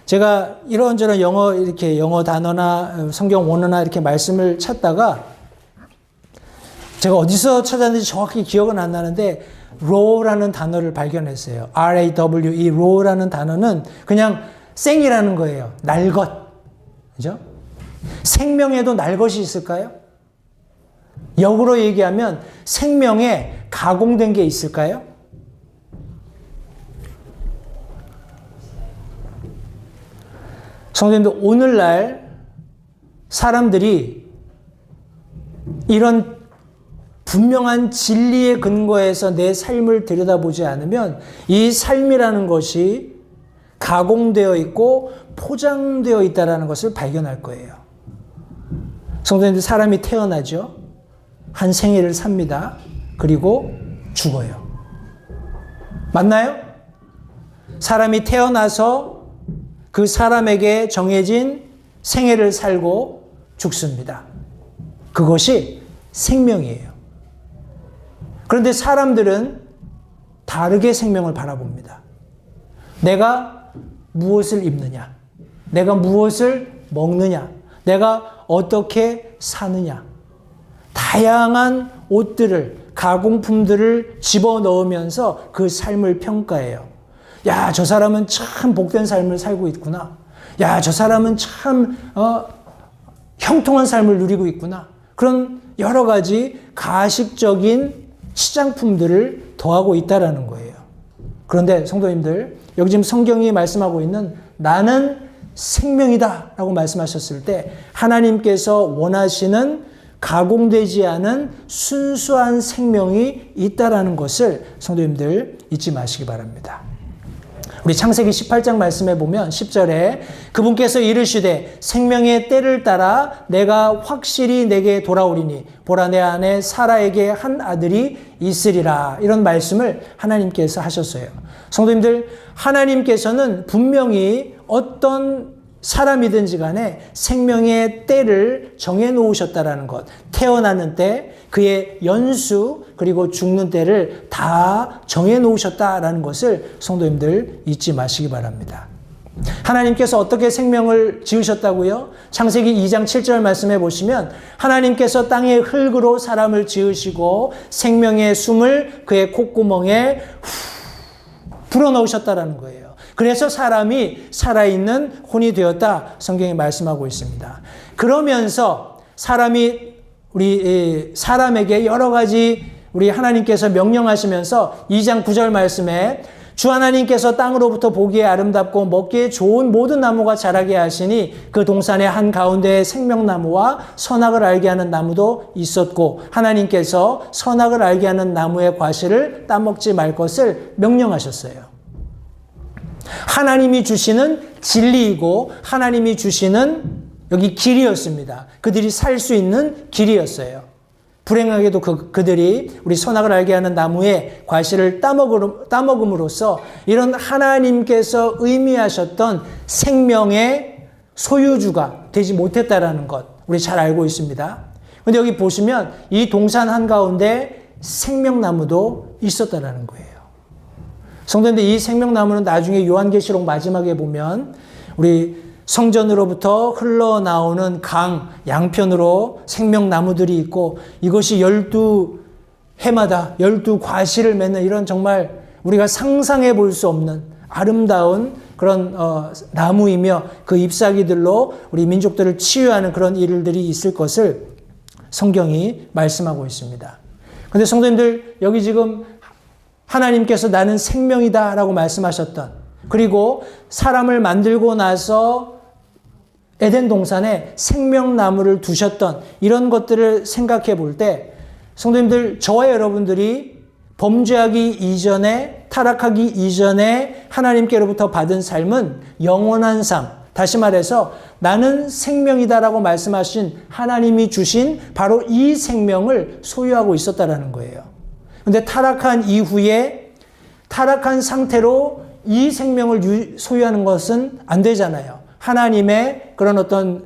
제가 이런저런 영어 단어나 성경 원어나 이렇게 말씀을 찾다가 제가 어디서 찾았는지 정확히 기억은 안 나는데 raw라는 단어를 발견했어요. R-A-W-E, raw라는 단어는 그냥 생이라는 거예요. 날 것. 그죠? 생명에도 날 것이 있을까요? 역으로 얘기하면 생명에 가공된 게 있을까요? 성도님들, 오늘날 사람들이 이런 분명한 진리의 근거에서 내 삶을 들여다보지 않으면 이 삶이라는 것이 가공되어 있고 포장되어 있다는 것을 발견할 거예요. 성도님들, 사람이 태어나죠. 한 생애를 삽니다. 그리고 죽어요. 맞나요? 사람이 태어나서 그 사람에게 정해진 생애를 살고 죽습니다. 그것이 생명이에요. 그런데 사람들은 다르게 생명을 바라봅니다. 내가 무엇을 입느냐? 내가 무엇을 먹느냐? 내가 어떻게 사느냐? 다양한 옷들을, 가공품들을 집어넣으면서 그 삶을 평가해요. 야, 저 사람은 참 복된 삶을 살고 있구나. 야, 저 사람은 참 형통한 삶을 누리고 있구나. 그런 여러 가지 가식적인 시장품들을 더하고 있다라는 거예요. 그런데 성도님들, 여기 지금 성경이 말씀하고 있는 나는 생명이다 라고 말씀하셨을 때 하나님께서 원하시는 가공되지 않은 순수한 생명이 있다라는 것을 성도님들 잊지 마시기 바랍니다. 우리 창세기 18장 말씀에 보면 10절에 그분께서 이르시되 생명의 때를 따라 내가 확실히 내게 돌아오리니 보라 내 안에 사라에게 한 아들이 있으리라. 이런 말씀을 하나님께서 하셨어요. 성도님들, 하나님께서는 분명히 어떤 사람이든지 간에 생명의 때를 정해 놓으셨다라는 것, 태어나는 때, 그의 연수, 그리고 죽는 때를 다 정해 놓으셨다라는 것을 성도님들 잊지 마시기 바랍니다. 하나님께서 어떻게 생명을 지으셨다고요? 창세기 2장 7절 말씀해 보시면 하나님께서 땅의 흙으로 사람을 지으시고 생명의 숨을 그의 콧구멍에 불어넣으셨다라는 거예요. 그래서 사람이 살아있는 혼이 되었다 성경이 말씀하고 있습니다. 그러면서 우리 사람에게 여러 가지 우리 하나님께서 명령하시면서 2장 9절 말씀에 주 하나님께서 땅으로부터 보기에 아름답고 먹기에 좋은 모든 나무가 자라게 하시니 그 동산의 한가운데에 생명나무와 선악을 알게 하는 나무도 있었고 하나님께서 선악을 알게 하는 나무의 과실을 따먹지 말 것을 명령하셨어요. 하나님이 주시는 진리이고 하나님이 주시는 여기 길이었습니다. 그들이 살 수 있는 길이었어요. 불행하게도 그들이 우리 선악을 알게 하는 나무의 과실을 따먹음으로써 이런 하나님께서 의미하셨던 생명의 소유주가 되지 못했다라는 것 우리 잘 알고 있습니다. 그런데 여기 보시면 이 동산 한가운데 생명나무도 있었다라는 거예요. 성도님들, 이 생명나무는 나중에 요한계시록 마지막에 보면 우리 성전으로부터 흘러나오는 강 양편으로 생명나무들이 있고 이것이 12해마다 12과실을 맺는 이런 정말 우리가 상상해 볼 수 없는 아름다운 그런 나무이며 그 잎사귀들로 우리 민족들을 치유하는 그런 일들이 있을 것을 성경이 말씀하고 있습니다. 그런데 성도님들, 여기 지금 하나님께서 나는 생명이다 라고 말씀하셨던, 그리고 사람을 만들고 나서 에덴 동산에 생명나무를 두셨던 이런 것들을 생각해 볼 때 성도님들, 저와 여러분들이 범죄하기 이전에 타락하기 이전에 하나님께로부터 받은 삶은 영원한 삶, 다시 말해서 나는 생명이다라고 말씀하신 하나님이 주신 바로 이 생명을 소유하고 있었다라는 거예요. 그런데 타락한 이후에 타락한 상태로 이 생명을 소유하는 것은 안 되잖아요. 하나님의 그런 어떤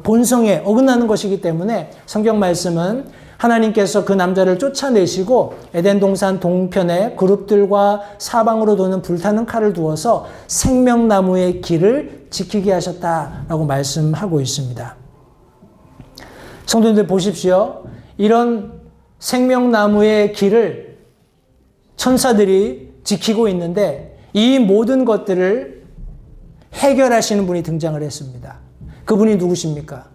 본성에 어긋나는 것이기 때문에 성경 말씀은 하나님께서 그 남자를 쫓아내시고 에덴 동산 동편에 그룹들과 사방으로 도는 불타는 칼을 두어서 생명나무의 길을 지키게 하셨다라고 말씀하고 있습니다. 성도님들 보십시오. 이런 생명나무의 길을 천사들이 지키고 있는데 이 모든 것들을 해결하시는 분이 등장을 했습니다. 그분이 누구십니까?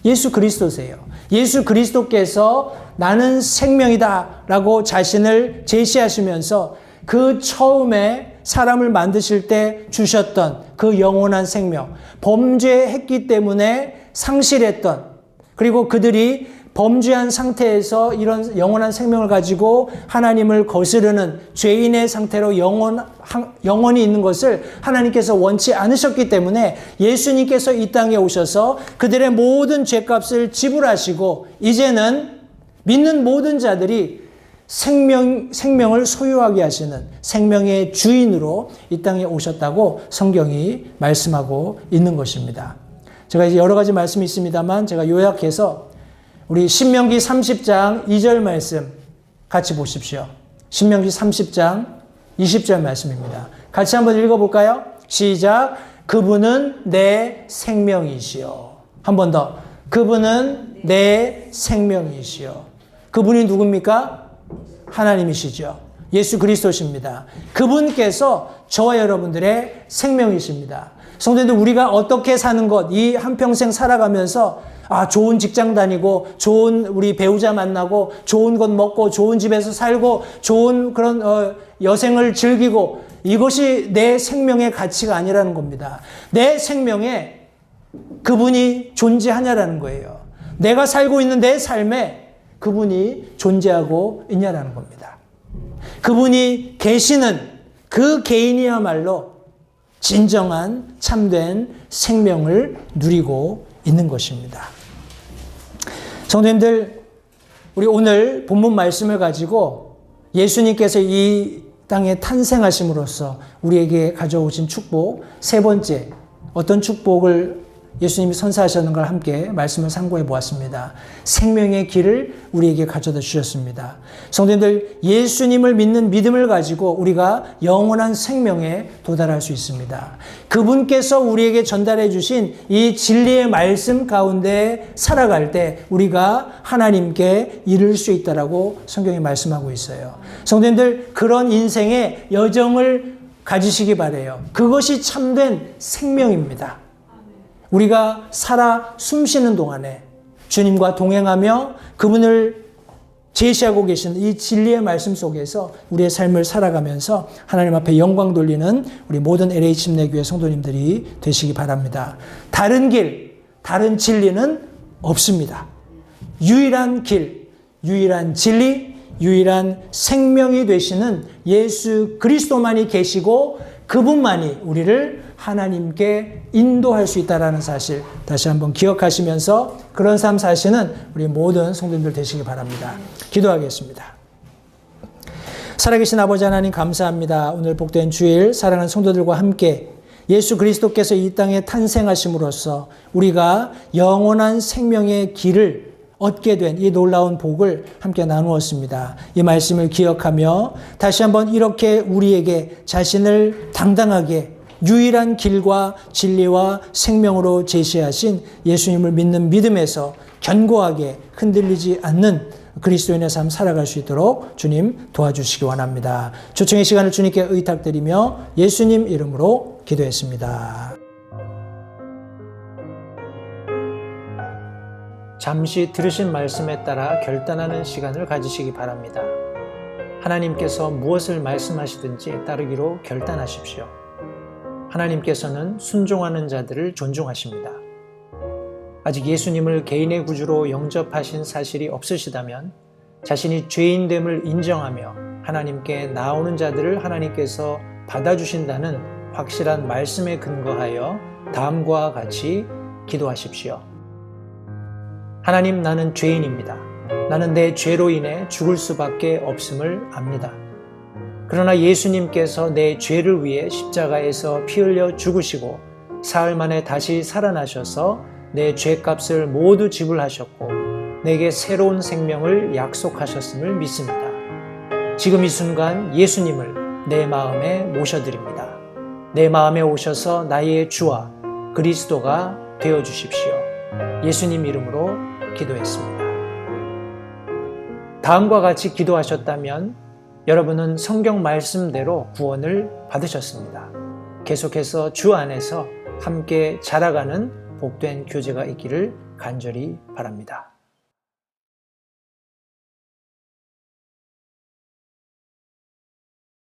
예수 그리스도세요. 예수 그리스도께서 나는 생명이다 라고 자신을 제시하시면서 그 처음에 사람을 만드실 때 주셨던 그 영원한 생명, 범죄했기 때문에 상실했던, 그리고 그들이 범죄한 상태에서 이런 영원한 생명을 가지고 하나님을 거스르는 죄인의 상태로 영원히 있는 것을 하나님께서 원치 않으셨기 때문에 예수님께서 이 땅에 오셔서 그들의 모든 죄값을 지불하시고 이제는 믿는 모든 자들이 생명을 소유하게 하시는 생명의 주인으로 이 땅에 오셨다고 성경이 말씀하고 있는 것입니다. 제가 이제 여러 가지 말씀이 있습니다만 제가 요약해서 우리 신명기 30장 2절 말씀 같이 보십시오. 신명기 30장 20절 말씀입니다. 같이 한번 읽어볼까요? 시작. 그분은 내 생명이시요. 한 번 더. 그분은 내 생명이시요. 그분이 누굽니까? 하나님이시죠. 예수 그리스도십니다. 그분께서 저와 여러분들의 생명이십니다. 성도님들, 우리가 어떻게 사는 것, 이 한평생 살아가면서 좋은 직장 다니고 좋은 우리 배우자 만나고 좋은 것 먹고 좋은 집에서 살고 좋은 그런 여생을 즐기고 이것이 내 생명의 가치가 아니라는 겁니다. 내 생명에 그분이 존재하냐라는 거예요. 내가 살고 있는 내 삶에 그분이 존재하고 있냐라는 겁니다. 그분이 계시는 그 개인이야말로 진정한 참된 생명을 누리고 있는 것입니다. 성도님들, 우리 오늘 본문 말씀을 가지고 예수님께서 이 땅에 탄생하심으로써 우리에게 가져오신 축복, 세 번째, 어떤 축복을 예수님이 선사하셨는가를 함께 말씀을 상고해 보았습니다. 생명의 길을 우리에게 가져다 주셨습니다. 성도님들, 예수님을 믿는 믿음을 가지고 우리가 영원한 생명에 도달할 수 있습니다. 그분께서 우리에게 전달해 주신 이 진리의 말씀 가운데 살아갈 때 우리가 하나님께 이를 수 있다라고 성경이 말씀하고 있어요. 성도님들, 그런 인생의 여정을 가지시기 바라요. 그것이 참된 생명입니다. 우리가 살아 숨쉬는 동안에 주님과 동행하며 그분을 제시하고 계신 이 진리의 말씀 속에서 우리의 삶을 살아가면서 하나님 앞에 영광 돌리는 우리 모든 LH 침례교회 성도님들이 되시기 바랍니다. 다른 길, 다른 진리는 없습니다. 유일한 길, 유일한 진리, 유일한 생명이 되시는 예수 그리스도만이 계시고 그분만이 우리를 하나님께 인도할 수 있다는 사실 다시 한번 기억하시면서 그런 삶 사시는 우리 모든 성도님들 되시기 바랍니다. 기도하겠습니다. 살아계신 아버지 하나님 감사합니다. 오늘 복된 주일 사랑하는 성도들과 함께 예수 그리스도께서 이 땅에 탄생하심으로써 우리가 영원한 생명의 길을 얻게 된 이 놀라운 복을 함께 나누었습니다. 이 말씀을 기억하며 다시 한번 이렇게 우리에게 자신을 당당하게 유일한 길과 진리와 생명으로 제시하신 예수님을 믿는 믿음에서 견고하게 흔들리지 않는 그리스도인의 삶 살아갈 수 있도록 주님 도와주시기 원합니다. 초청의 시간을 주님께 의탁드리며 예수님 이름으로 기도했습니다. 잠시 들으신 말씀에 따라 결단하는 시간을 가지시기 바랍니다. 하나님께서 무엇을 말씀하시든지 따르기로 결단하십시오. 하나님께서는 순종하는 자들을 존중하십니다. 아직 예수님을 개인의 구주로 영접하신 사실이 없으시다면 자신이 죄인됨을 인정하며 하나님께 나오는 자들을 하나님께서 받아주신다는 확실한 말씀에 근거하여 다음과 같이 기도하십시오. 하나님, 나는 죄인입니다. 나는 내 죄로 인해 죽을 수밖에 없음을 압니다. 그러나 예수님께서 내 죄를 위해 십자가에서 피 흘려 죽으시고 사흘 만에 다시 살아나셔서 내 죄값을 모두 지불하셨고 내게 새로운 생명을 약속하셨음을 믿습니다. 지금 이 순간 예수님을 내 마음에 모셔드립니다. 내 마음에 오셔서 나의 주와 그리스도가 되어주십시오. 예수님 이름으로 기도했습니다. 다음과 같이 기도하셨다면 여러분은 성경 말씀대로 구원을 받으셨습니다. 계속해서 주 안에서 함께 자라가는 복된 교제가 있기를 간절히 바랍니다.